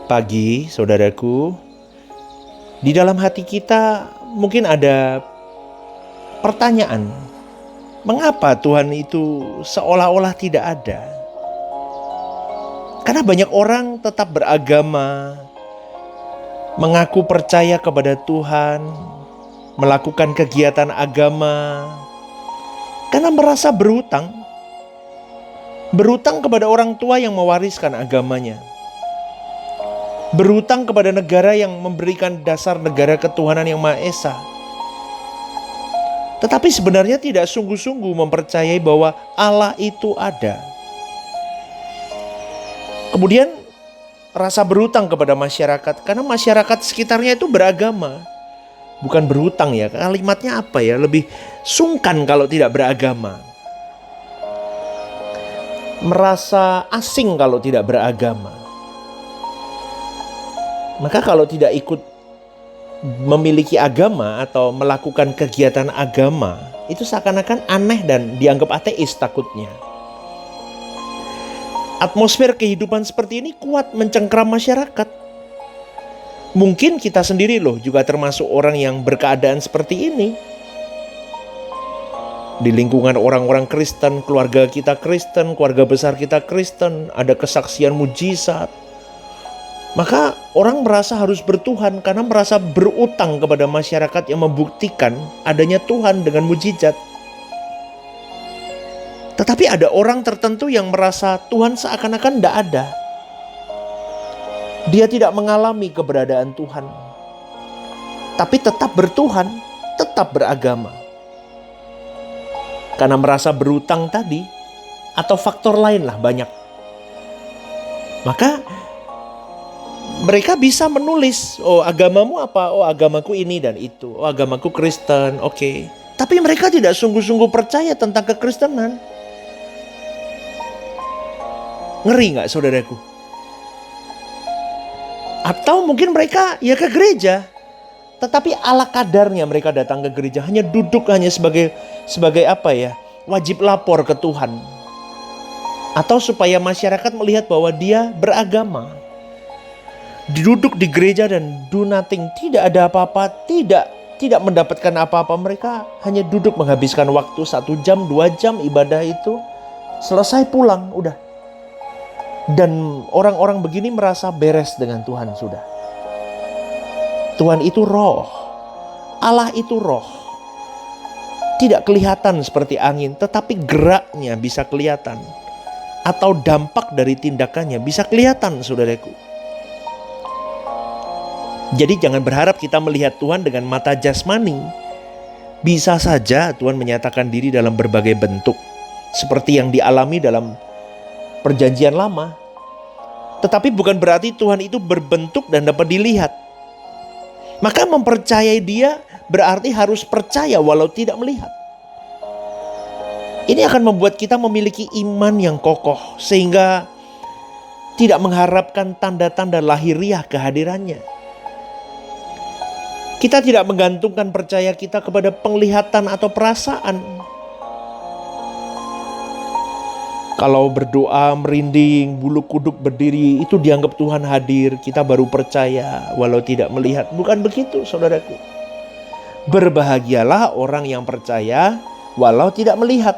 Pagi, saudaraku, di dalam hati kita mungkin ada pertanyaan, mengapa Tuhan itu seolah-olah tidak ada? Karena banyak orang tetap beragama, mengaku percaya kepada Tuhan, melakukan kegiatan agama, karena merasa berhutang kepada orang tua yang mewariskan agamanya. Berhutang kepada negara yang memberikan dasar negara ketuhanan yang Maha Esa. Tetapi sebenarnya tidak sungguh-sungguh mempercayai bahwa Allah itu ada. Kemudian rasa berhutang kepada masyarakat, karena masyarakat sekitarnya itu beragama. Bukan berhutang ya, kalimatnya apa ya, lebih sungkan kalau tidak beragama. Merasa asing kalau tidak beragama. Maka kalau tidak ikut memiliki agama atau melakukan kegiatan agama, itu seakan-akan aneh dan dianggap ateis takutnya. Atmosfer kehidupan seperti ini kuat mencengkram masyarakat. Mungkin kita sendiri loh juga termasuk orang yang berkeadaan seperti ini. Di lingkungan orang-orang Kristen, keluarga kita Kristen, keluarga besar kita Kristen, ada kesaksian mujizat. Maka orang merasa harus bertuhan karena merasa berutang kepada masyarakat yang membuktikan adanya Tuhan dengan mujizat. Tetapi ada orang tertentu yang merasa Tuhan seakan-akan tidak ada. Dia tidak mengalami keberadaan Tuhan. Tapi tetap bertuhan, tetap beragama. Karena merasa berutang tadi, atau faktor lain lah banyak. Maka mereka bisa menulis, oh agamamu apa? Oh agamaku ini dan itu. Oh agamaku Kristen, oke. Tapi mereka tidak sungguh-sungguh percaya tentang kekristenan. Ngeri gak saudaraku? Atau mungkin mereka ya ke gereja. Tetapi ala kadarnya mereka datang ke gereja. Hanya duduk hanya sebagai apa ya? Wajib lapor ke Tuhan. Atau supaya masyarakat melihat bahwa dia beragama. Duduk di gereja dan do nothing, tidak ada apa-apa, tidak mendapatkan apa-apa. Mereka hanya duduk menghabiskan waktu 1 jam, 2 jam ibadah itu, selesai pulang, udah. Dan orang-orang begini merasa beres dengan Tuhan sudah. Tuhan itu roh, Allah itu roh. Tidak kelihatan seperti angin, tetapi geraknya bisa kelihatan. Atau dampak dari tindakannya bisa kelihatan saudaraku. Jadi jangan berharap kita melihat Tuhan dengan mata jasmani. Bisa saja Tuhan menyatakan diri dalam berbagai bentuk. Seperti yang dialami dalam perjanjian lama. Tetapi bukan berarti Tuhan itu berbentuk dan dapat dilihat. Maka mempercayai dia berarti harus percaya walau tidak melihat. Ini akan membuat kita memiliki iman yang kokoh. Sehingga tidak mengharapkan tanda-tanda lahiriah kehadirannya. Kita tidak menggantungkan percaya kita kepada penglihatan atau perasaan. Kalau berdoa merinding, bulu kuduk berdiri, itu dianggap Tuhan hadir. Kita baru percaya walau tidak melihat. Bukan begitu saudaraku. Berbahagialah orang yang percaya walau tidak melihat.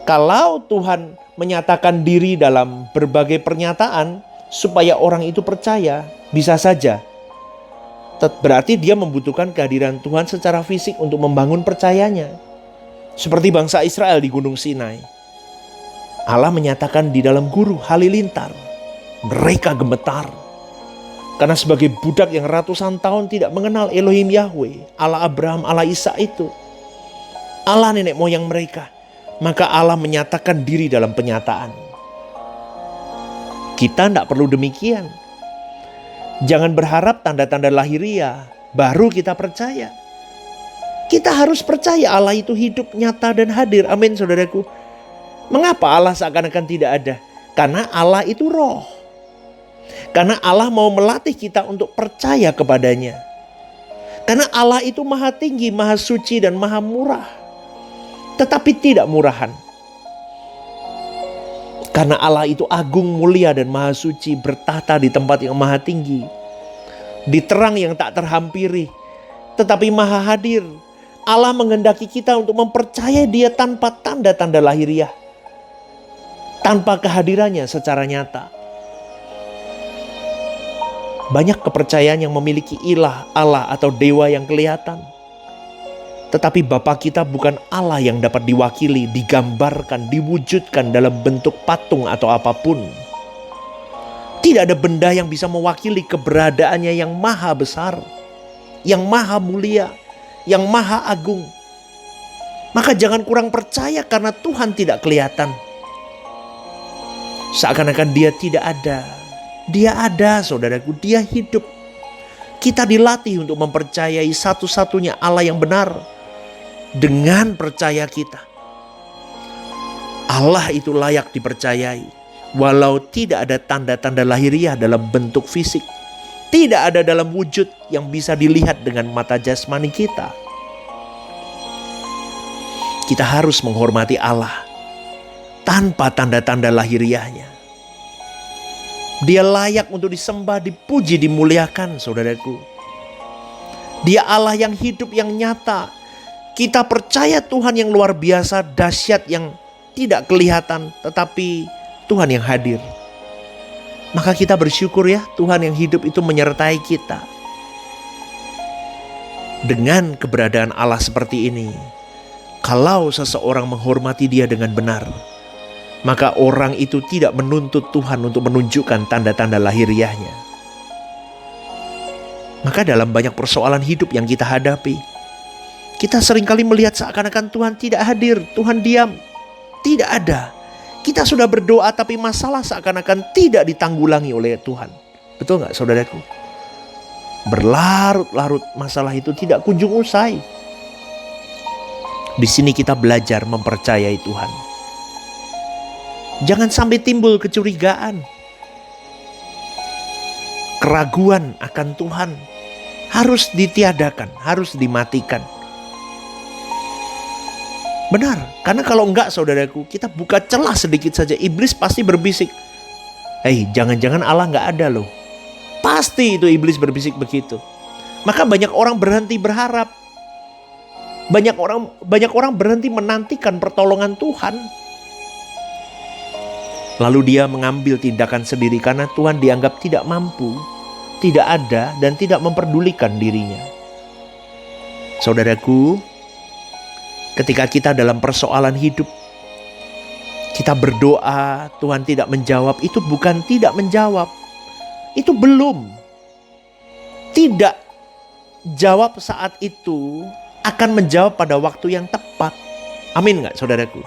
Kalau Tuhan menyatakan diri dalam berbagai pernyataan supaya orang itu percaya, bisa saja. Berarti dia membutuhkan kehadiran Tuhan secara fisik untuk membangun percayanya. Seperti bangsa Israel di Gunung Sinai. Allah menyatakan di dalam guru halilintar. Mereka gemetar. Karena sebagai budak yang ratusan tahun tidak mengenal Elohim Yahweh. Allah Abraham, Allah Ishak itu. Allah nenek moyang mereka. Maka Allah menyatakan diri dalam penyataan. Kita tidak perlu demikian. Jangan berharap tanda-tanda lahiriah, baru kita percaya. Kita harus percaya Allah itu hidup, nyata dan hadir. Amin saudaraku. Mengapa Allah seakan-akan tidak ada? Karena Allah itu roh. Karena Allah mau melatih kita untuk percaya kepadanya. Karena Allah itu maha tinggi, maha suci dan maha murah. Tetapi tidak murahan. Karena Allah itu agung, mulia, dan maha suci, bertahta di tempat yang maha tinggi, di terang yang tak terhampiri, tetapi maha hadir. Allah menghendaki kita untuk mempercayai Dia tanpa tanda-tanda lahiriah, tanpa kehadirannya secara nyata. Banyak kepercayaan yang memiliki ilah, Allah, atau dewa yang kelihatan. Tetapi Bapa kita bukan Allah yang dapat diwakili, digambarkan, diwujudkan dalam bentuk patung atau apapun. Tidak ada benda yang bisa mewakili keberadaannya yang maha besar, yang maha mulia, yang maha agung. Maka jangan kurang percaya karena Tuhan tidak kelihatan. Seakan-akan Dia tidak ada. Dia ada, saudaraku, Dia hidup. Kita dilatih untuk mempercayai satu-satunya Allah yang benar. Dengan percaya kita, Allah itu layak dipercayai. Walau tidak ada tanda-tanda lahiriah dalam bentuk fisik, tidak ada dalam wujud yang bisa dilihat dengan mata jasmani kita. Kita harus menghormati Allah tanpa tanda-tanda lahiriahnya. Dia layak untuk disembah, dipuji, dimuliakan, saudaraku. Dia Allah yang hidup, yang nyata. Kita percaya Tuhan yang luar biasa, dahsyat, yang tidak kelihatan, tetapi Tuhan yang hadir. Maka kita bersyukur ya, Tuhan yang hidup itu menyertai kita. Dengan keberadaan Allah seperti ini, kalau seseorang menghormati Dia dengan benar, maka orang itu tidak menuntut Tuhan untuk menunjukkan tanda-tanda lahiriahnya. Maka dalam banyak persoalan hidup yang kita hadapi, kita seringkali melihat seakan-akan Tuhan tidak hadir, Tuhan diam, tidak ada. Kita sudah berdoa tapi masalah seakan-akan tidak ditanggulangi oleh Tuhan. Betul gak, saudaraku? Berlarut-larut masalah itu tidak kunjung usai. Di sini kita belajar mempercayai Tuhan. Jangan sampai timbul kecurigaan, keraguan akan Tuhan. Harus ditiadakan, harus dimatikan. Benar, karena kalau enggak, saudaraku, kita buka celah sedikit saja, iblis pasti berbisik. Jangan-jangan Allah enggak ada loh. Pasti itu iblis berbisik begitu. Maka banyak orang berhenti berharap. Banyak orang berhenti menantikan pertolongan Tuhan. Lalu dia mengambil tindakan sendiri karena Tuhan dianggap tidak mampu, tidak ada, dan tidak memperdulikan dirinya. Saudaraku, ketika kita dalam persoalan hidup, kita berdoa, Tuhan tidak menjawab, itu bukan tidak menjawab. Itu belum. Tidak jawab saat itu akan menjawab pada waktu yang tepat. Amin gak, saudaraku?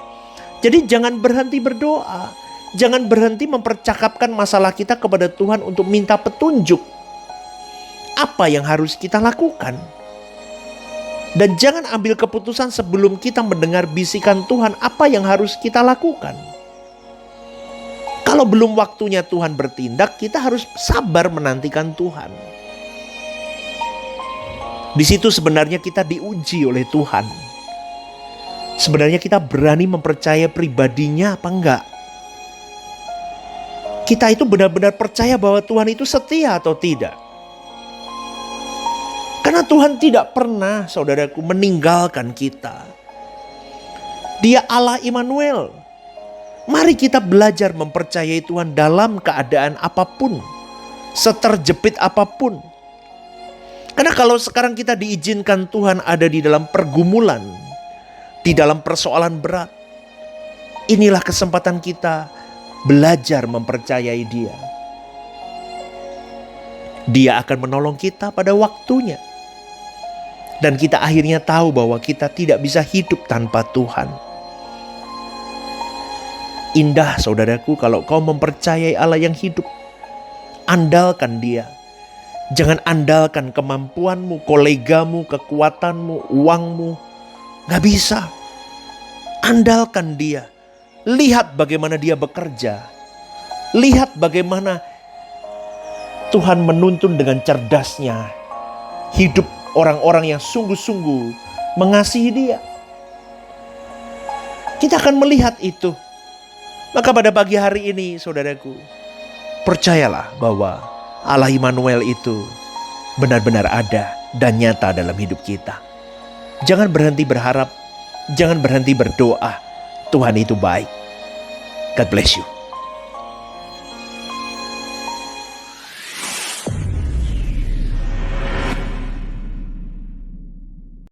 Jadi jangan berhenti berdoa. Jangan berhenti mempercakapkan masalah kita kepada Tuhan untuk minta petunjuk. Apa yang harus kita lakukan? Dan jangan ambil keputusan sebelum kita mendengar bisikan Tuhan apa yang harus kita lakukan. Kalau belum waktunya Tuhan bertindak, kita harus sabar menantikan Tuhan. Di situ sebenarnya kita diuji oleh Tuhan. Sebenarnya kita berani mempercayai pribadinya apa enggak? Kita itu benar-benar percaya bahwa Tuhan itu setia atau tidak? Karena Tuhan tidak pernah, saudaraku, meninggalkan kita. Dia Allah Immanuel. Mari kita belajar mempercayai Tuhan dalam keadaan apapun, seterjepit apapun. Karena kalau sekarang kita diizinkan Tuhan ada di dalam pergumulan, di dalam persoalan berat, inilah kesempatan kita belajar mempercayai Dia. Dia akan menolong kita pada waktunya. Dan kita akhirnya tahu bahwa kita tidak bisa hidup tanpa Tuhan. Indah, saudaraku, kalau kau mempercayai Allah yang hidup. Andalkan Dia. Jangan andalkan kemampuanmu, kolegamu, kekuatanmu, uangmu. Gak bisa. Andalkan Dia. Lihat bagaimana Dia bekerja. Lihat bagaimana Tuhan menuntun dengan cerdasnya hidup orang-orang yang sungguh-sungguh mengasihi Dia. Kita akan melihat itu. Maka pada pagi hari ini saudaraku, percayalah bahwa Allah Immanuel itu benar-benar ada dan nyata dalam hidup kita. Jangan berhenti berharap, jangan berhenti berdoa. Tuhan itu baik. God bless you.